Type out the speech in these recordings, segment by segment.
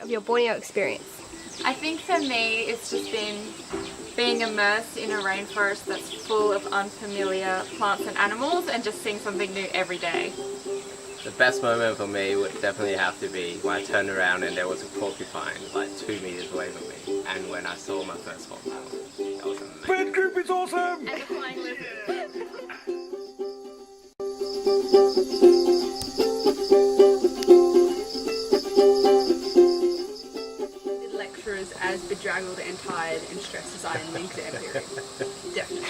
of your Borneo experience? I think for me it's just been being immersed in a rainforest that's full of unfamiliar plants and animals and just seeing something new every day. The best moment for me would definitely have to be when I turned around and there was a porcupine like 2 meters away from me, and when I saw my first hornbill. That was amazing. Bird group is awesome! And the flying lizard. Lecturers as bedraggled and tired and stressed as I am in exam period. Definitely.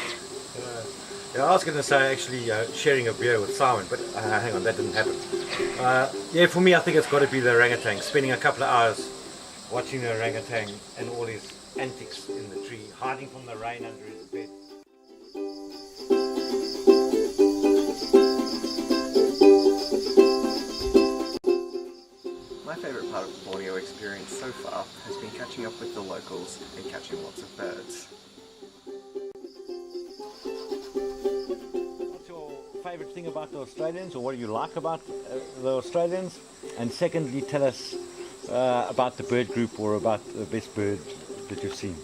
Yeah, I was going to say actually sharing a beer with Simon, but hang on, that didn't happen. Yeah, for me I think it's got to be the orangutan. Spending a couple of hours watching the orangutan and all his antics in the tree, hiding from the rain under his bed. My favourite part of the Borneo experience so far has been catching up with the locals and catching lots of birds. What's your favourite thing about the Australians, or what do you like about the Australians? And secondly, tell us about the bird group, or about the best bird that you've seen.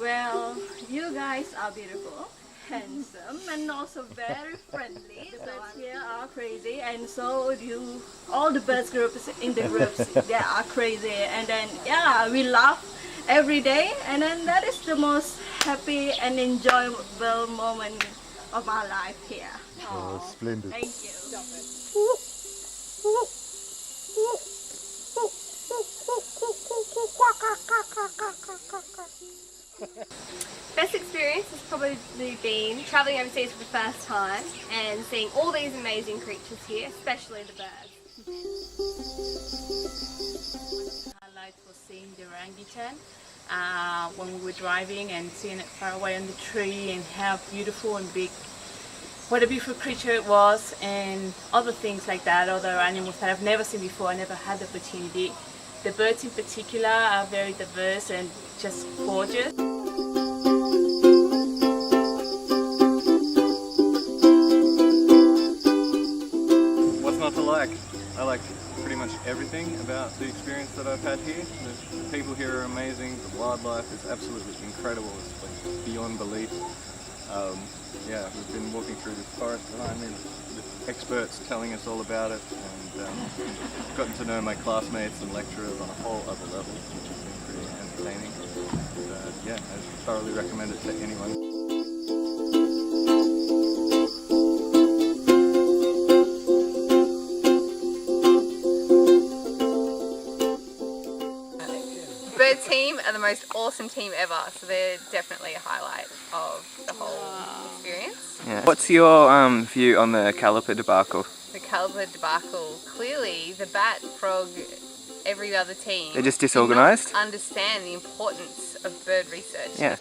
Well, you guys are beautiful, handsome, and also very friendly. The birds here are crazy, and so you, all the birds groups in the groups, they are crazy. And then, yeah, we laugh every day, and then that is the most happy and enjoyable moment of our life here. Oh, splendid. Thank you. Best experience has probably been travelling overseas for the first time and seeing all these amazing creatures here, especially the birds. Highlight was seeing the orangutan when we were driving and seeing it far away on the tree, and how beautiful and big, what a beautiful creature it was, and other things like that, other animals that I've never seen before. I never had the opportunity. The birds in particular are very diverse and just gorgeous. What's not to like? I like pretty much everything about the experience that I've had here. The people here are amazing, the wildlife is absolutely incredible, it's like beyond belief. Yeah, we've been walking through this forest behind me with experts telling us all about it, and gotten to know my classmates and lecturers on a whole other level, which has been pretty entertaining. And, yeah, I thoroughly recommend it to anyone. Bird team are the most awesome team ever, so they're definitely a highlight of the whole experience. Yeah. What's your view on the caliper debacle? The caliper debacle, clearly the bat, frog, every other team, They're just disorganised? do not understand the importance of bird research. Yeah.